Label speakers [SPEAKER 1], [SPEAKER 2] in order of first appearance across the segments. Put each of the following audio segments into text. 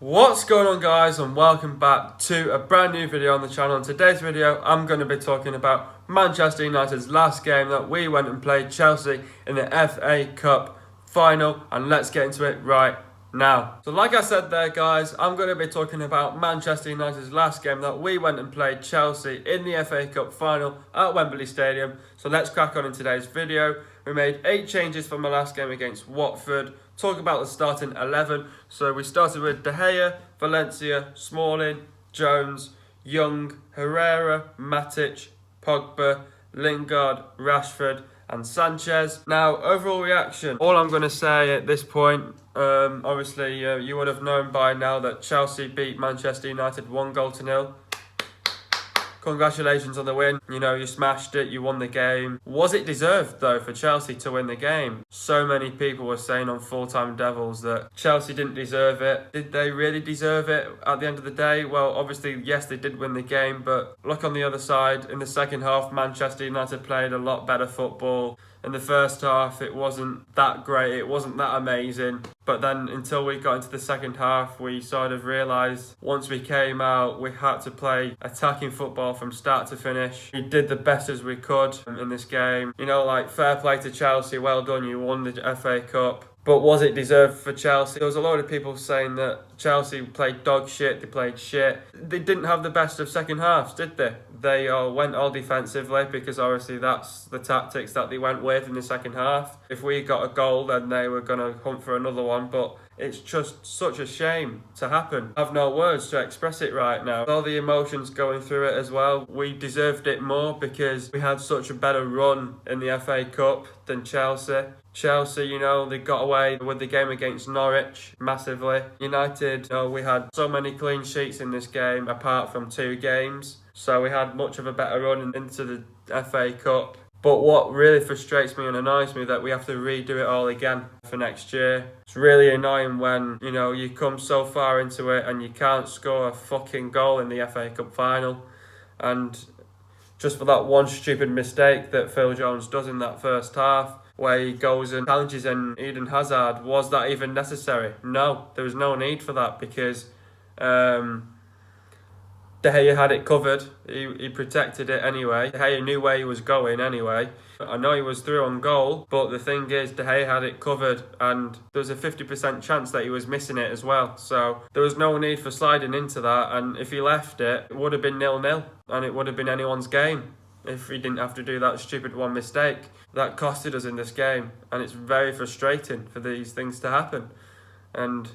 [SPEAKER 1] What's going on, guys, and welcome back to a brand new video on the channel. In today's video I'm going to be talking about Manchester United's last game that we went and played Chelsea in the FA Cup final, and let's get into it right now. So like I said there, guys, I'm going to be talking about Manchester United's last game that we went and played Chelsea in the FA Cup final at Wembley Stadium. So let's crack on in today's video. We made 8 changes from the last game against Watford. Talk about the starting 11. So we started with De Gea, Valencia, Smalling, Jones, Young, Herrera, Matic, Pogba, Lingard, Rashford and Sanchez. Now, overall reaction. All I'm going to say at this point, obviously you would have known by now that Chelsea beat Manchester United 1-0. Congratulations on the win. You know, you smashed it, you won the game. Was it deserved, though, for Chelsea to win the game? So many people were saying on Full Time Devils that Chelsea didn't deserve it. Did they really deserve it at the end of the day? Well, obviously, yes, they did win the game, but look on the other side. In the second half, Manchester United played a lot better football. In the first half, it wasn't that great, it wasn't that amazing. But then until we got into the second half, we sort of realised once we came out, we had to play attacking football from start to finish. We did the best as we could in this game. You know, like, fair play to Chelsea, well done, you won the FA Cup. But was it deserved for Chelsea? There was a lot of people saying that Chelsea played dog shit, they played shit. They didn't have the best of second halves, did they? They went all defensively because obviously that's the tactics that they went with in the second half. If we got a goal, then they were going to hunt for another one. But it's just such a shame to happen. I have no words to express it right now. All the emotions going through it as well. We deserved it more because we had such a better run in the FA Cup than Chelsea. Chelsea, you know, they got away with the game against Norwich massively. United, you know, we had so many clean sheets in this game apart from 2 games. So we had much of a better run into the FA Cup. But what really frustrates me and annoys me that we have to redo it all again for next year. It's really annoying when, you know, you come so far into it and you can't score a fucking goal in the FA Cup final. And just for that one stupid mistake that Phil Jones does in that first half, where he goes and challenges in Eden Hazard, was that even necessary? No, there was no need for that because De Gea had it covered. He protected it anyway. De Gea knew where he was going anyway. I know he was through on goal, but the thing is, De Gea had it covered and there was a 50% chance that he was missing it as well. So there was no need for sliding into that, and if he left it, it would have been 0-0 and it would have been anyone's game if he didn't have to do that stupid one mistake. That costed us in this game, and it's very frustrating for these things to happen. And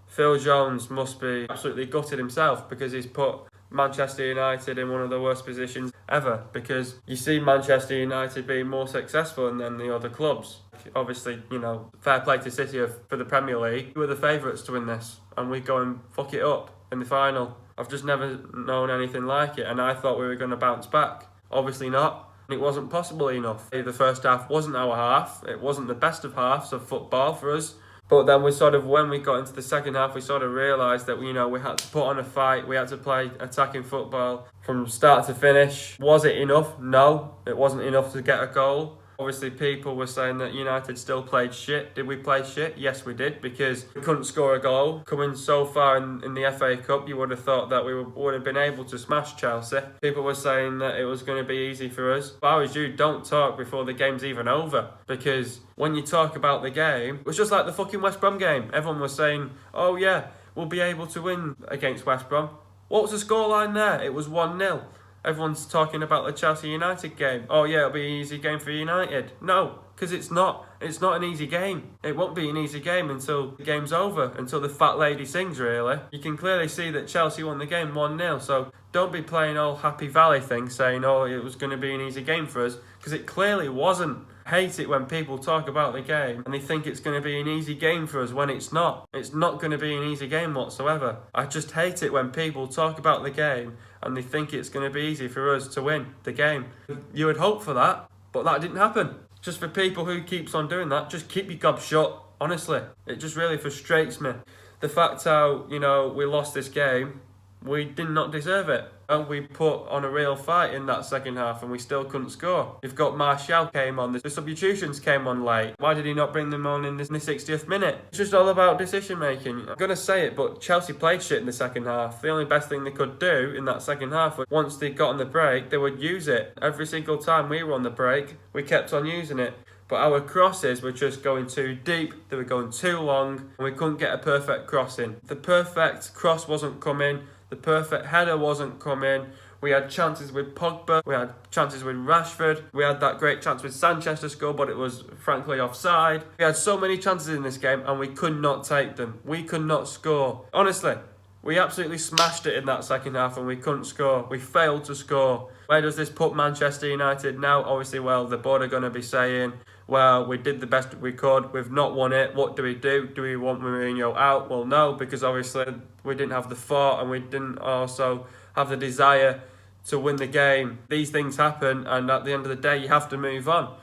[SPEAKER 1] Phil Jones must be absolutely gutted himself because he's put Manchester United in one of the worst positions ever, because you see Manchester United being more successful than the other clubs. Obviously, you know, fair play to City for the Premier League. We were the favourites to win this, and we go and fuck it up in the final. I've just never known anything like it, and I thought we were going to bounce back. Obviously not. It wasn't possible enough. The first half wasn't our half. It wasn't the best of halves of football for us. But then when we got into the second half, we sort of realised that, you know, we had to put on a fight. We had to play attacking football from start to finish. Was it enough? No, it wasn't enough to get a goal. Obviously, people were saying that United still played shit. Did we play shit? Yes, we did, because we couldn't score a goal. Coming so far in the FA Cup, you would have thought that we would have been able to smash Chelsea. People were saying that it was going to be easy for us. If I was you, don't talk before the game's even over, because when you talk about the game, it was just like the fucking West Brom game. Everyone was saying, oh yeah, we'll be able to win against West Brom. What was the scoreline there? It was 1-0. Everyone's talking about the Chelsea United game. Oh yeah, it'll be an easy game for United. No, because it's not. It's not an easy game. It won't be an easy game until the game's over, until the fat lady sings, really. You can clearly see that Chelsea won the game 1-0, so don't be playing all Happy Valley thing, saying, oh, it was going to be an easy game for us, because it clearly wasn't. I hate it when people talk about the game and they think it's going to be an easy game for us when it's not. It's not going to be an easy game whatsoever. I just hate it when people talk about the game and they think it's going to be easy for us to win the game. You would hope for that, but that didn't happen. Just for people who keeps on doing that, just keep your gob shut, honestly. It just really frustrates me. The fact how, you know, we lost this game, we did not deserve it. And we put on a real fight in that second half and we still couldn't score. You've got Martial came on, the substitutions came on late. Why did he not bring them on in the 60th minute? It's just all about decision making. I'm going to say it, but Chelsea played shit in the second half. The only best thing they could do in that second half was once they got on the break, they would use it. Every single time we were on the break, we kept on using it. But our crosses were just going too deep, they were going too long, and we couldn't get a perfect cross in. The perfect cross wasn't coming, the perfect header wasn't coming. We had chances with Pogba, we had chances with Rashford, we had that great chance with Sanchez to score, but it was frankly offside. We had so many chances in this game and we could not take them. We could not score. Honestly, we absolutely smashed it in that second half and we couldn't score. We failed to score. Where does this put Manchester United now? Obviously, well, the board are going to be saying, well, we did the best we could. We've not won it. What do we do? Do we want Mourinho out? Well, no, because obviously we didn't have the thought and we didn't also have the desire to win the game. These things happen, and at the end of the day, you have to move on.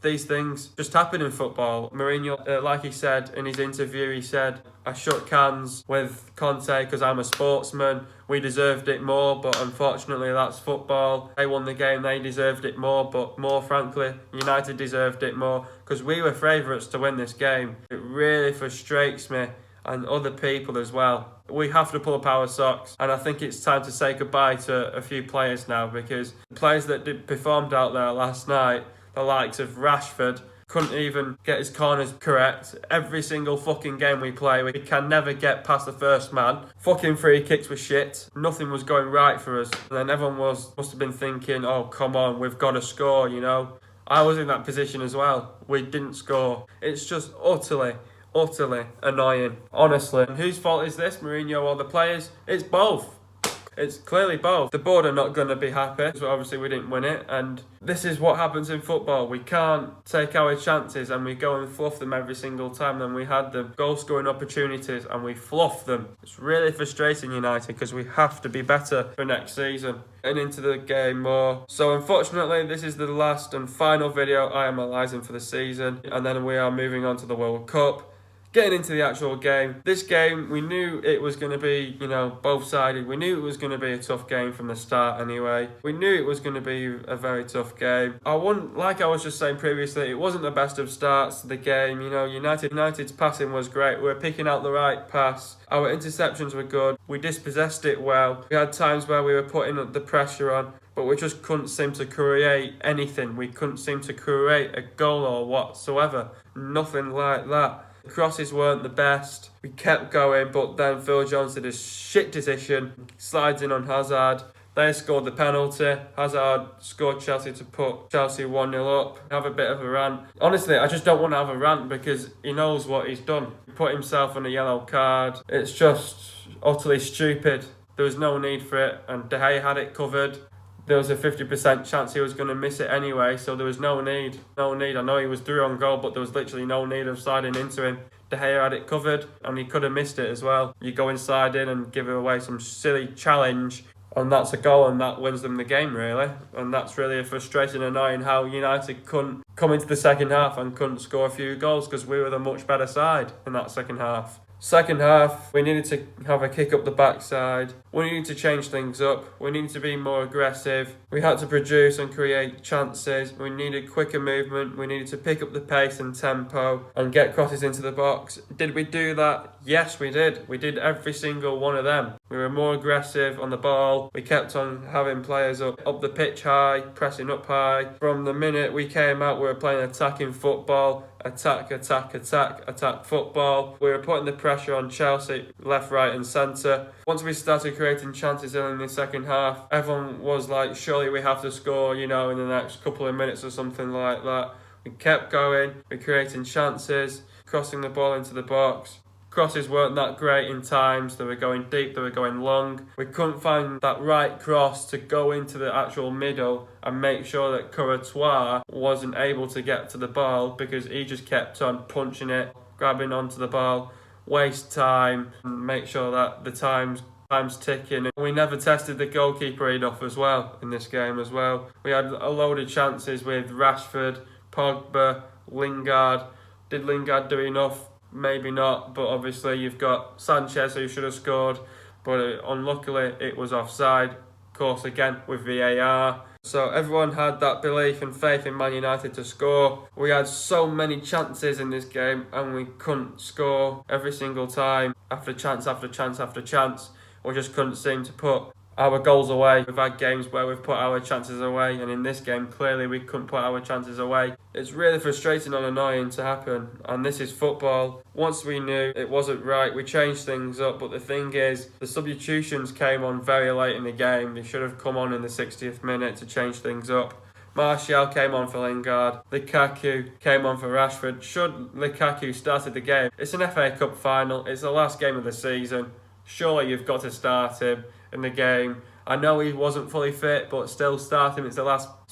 [SPEAKER 1] These things just happen in football. Mourinho, like he said in his interview, he said, I shook hands with Conte because I'm a sportsman. We deserved it more, but unfortunately that's football. They won the game, they deserved it more, but more frankly, United deserved it more because we were favourites to win this game. It really frustrates me and other people as well. We have to pull up our socks, and I think it's time to say goodbye to a few players now, because the players that performed out there last night, the likes of Rashford, couldn't even get his corners correct. Every single fucking game we play, we can never get past the first man. Fucking free kicks were shit. Nothing was going right for us. And then everyone must have been thinking, oh, come on, we've got to score, you know. I was in that position as well. We didn't score. It's just utterly annoying, honestly. And whose fault is this, Mourinho or the players? It's both. It's clearly both. The board are not going to be happy, so obviously we didn't win it, and this is what happens in football. We can't take our chances and we go and fluff them every single time. And we had the goal scoring opportunities and we fluff them. It's really frustrating, United, because we have to be better for next season and into the game more. So unfortunately, this is the last and final video I am analysing for the season, and then we are moving on to the World Cup. Getting into the actual game, this game, we knew it was going to be, both-sided. We knew it was going to be a tough game from the start anyway. We knew it was going to be a very tough game. Like I was just saying previously, it wasn't the best of starts to the game. United's passing was great. We were picking out the right pass. Our interceptions were good. We dispossessed it well. We had times where we were putting the pressure on, but we just couldn't seem to create anything. We couldn't seem to create a goal or whatsoever. Nothing like that. The crosses weren't the best. We kept going, but then Phil Jones did a shit decision. Slides in on Hazard. They scored the penalty. Hazard scored Chelsea to put Chelsea 1-0 up. Have a bit of a rant. Honestly, I just don't want to have a rant because he knows what he's done. He put himself on a yellow card. It's just utterly stupid. There was no need for it, and De Gea had it covered. There was a 50% chance he was going to miss it anyway, so there was no need. I know he was through on goal, but there was literally no need of sliding into him. De Gea had it covered, and he could have missed it as well. You go inside in and give away some silly challenge, and that's a goal, and that wins them the game, really. And that's really frustrating and annoying how United couldn't come into the second half and couldn't score a few goals, because we were the much better side in that second half. Second half, we needed to have a kick up the backside. We needed to change things up. We needed to be more aggressive. We had to produce and create chances. We needed quicker movement. We needed to pick up the pace and tempo and get crosses into the box. Did we do that? Yes, we did. We did every single one of them. We were more aggressive on the ball. We kept on having players up the pitch high, pressing up high. From the minute we came out, we were playing attacking football. Attack football. We were putting the pressure on Chelsea, left, right and centre. Once we started creating chances in the second half, everyone was like, surely we have to score, in the next couple of minutes or something like that. We kept going, we were creating chances, crossing the ball into the box. Crosses weren't that great in times. They were going deep, they were going long. We couldn't find that right cross to go into the actual middle and make sure that Courtois wasn't able to get to the ball, because he just kept on punching it, grabbing onto the ball, waste time, and make sure that the time's ticking. And we never tested the goalkeeper enough as well in this game as well. We had a load of chances with Rashford, Pogba, Lingard. Did Lingard do enough? Maybe not, but obviously you've got Sanchez who should have scored, but unluckily it was offside. course, again with VAR. So everyone had that belief and faith in Man United to score. We had so many chances in this game and we couldn't score every single time. After chance after chance after chance, we just couldn't seem to put our goals away. We've had games where we've put our chances away, and in this game, clearly we couldn't put our chances away. It's really frustrating and annoying to happen, and this is football. Once we knew it wasn't right, we changed things up, but the thing is, the substitutions came on very late in the game. They should have come on in the 60th minute to change things up. Martial came on for Lingard. Lukaku came on for Rashford. Should Lukaku started the game? It's an FA Cup final. It's the last game of the season. Surely you've got to start him in the game. I know he wasn't fully fit, but still start him. It's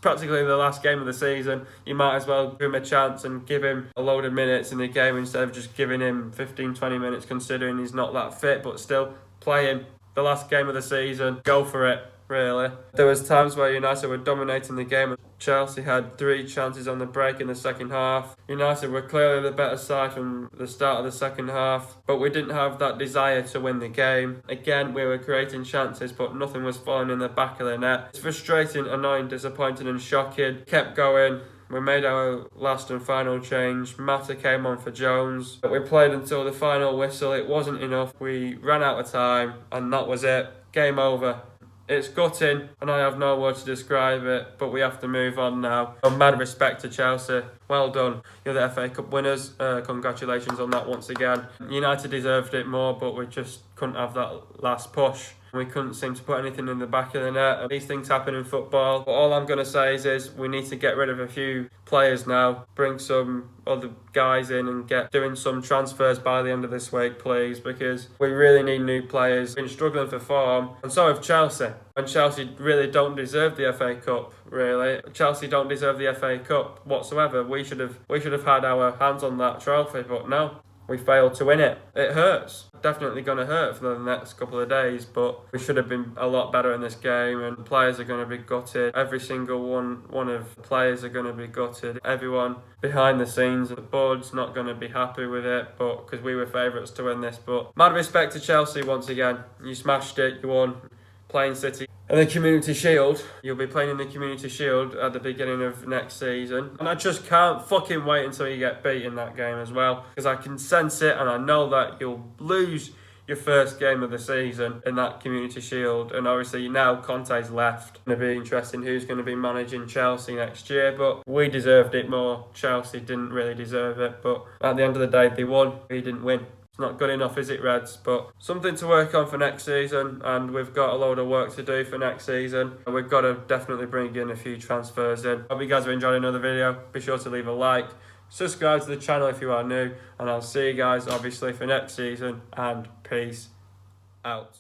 [SPEAKER 1] practically the last game of the season. You might as well give him a chance and give him a load of minutes in the game instead of just giving him 15-20 minutes, considering he's not that fit, but still play him. The last game of the season, go for it, really. There was times where United were dominating the game. Chelsea had 3 chances on the break in the second half. United were clearly the better side from the start of the second half, but we didn't have that desire to win the game. Again, we were creating chances, but nothing was falling in the back of the net. It's frustrating, annoying, disappointing and shocking. Kept going. We made our last and final change. Mata came on for Jones. We played until the final whistle. It wasn't enough. We ran out of time, and that was it. Game over. It's gutting, and I have no words to describe it, but we have to move on now. Mad respect to Chelsea. Well done. You're the FA Cup winners. Congratulations on that once again. United deserved it more, but we just couldn't have that last push. We couldn't seem to put anything in the back of the net. These things happen in football. But all I'm going to say is we need to get rid of a few players now. Bring some other guys in and get doing some transfers by the end of this week, please, because we really need new players. Been struggling for form, and so have Chelsea. And Chelsea really don't deserve the FA Cup, really. Chelsea don't deserve the FA Cup whatsoever. We should have had our hands on that trophy, but no. We failed to win it. It hurts. Definitely going to hurt for the next couple of days, but we should have been a lot better in this game, and players are going to be gutted. Every single one of the players are going to be gutted. Everyone behind the scenes, the board's not going to be happy with it, but because we were favourites to win this. But mad respect to Chelsea once again. You smashed it. You won. Playing City and the Community Shield. You'll be playing in the Community Shield at the beginning of next season, and I just can't fucking wait until you get beat in that game as well, because I can sense it, and I know that you'll lose your first game of the season in that Community Shield. And obviously now Conte's left. It's going to be interesting who's going to be managing Chelsea next year, but we deserved it more. Chelsea didn't really deserve it, but at the end of the day they won. We didn't win. It's not good enough, is it, Reds? But something to work on for next season, and we've got a load of work to do for next season. We've got to definitely bring in a few transfers in. Hope you guys have enjoyed another video. Be sure to leave a like, subscribe to the channel if you are new, and I'll see you guys obviously for next season, and peace out.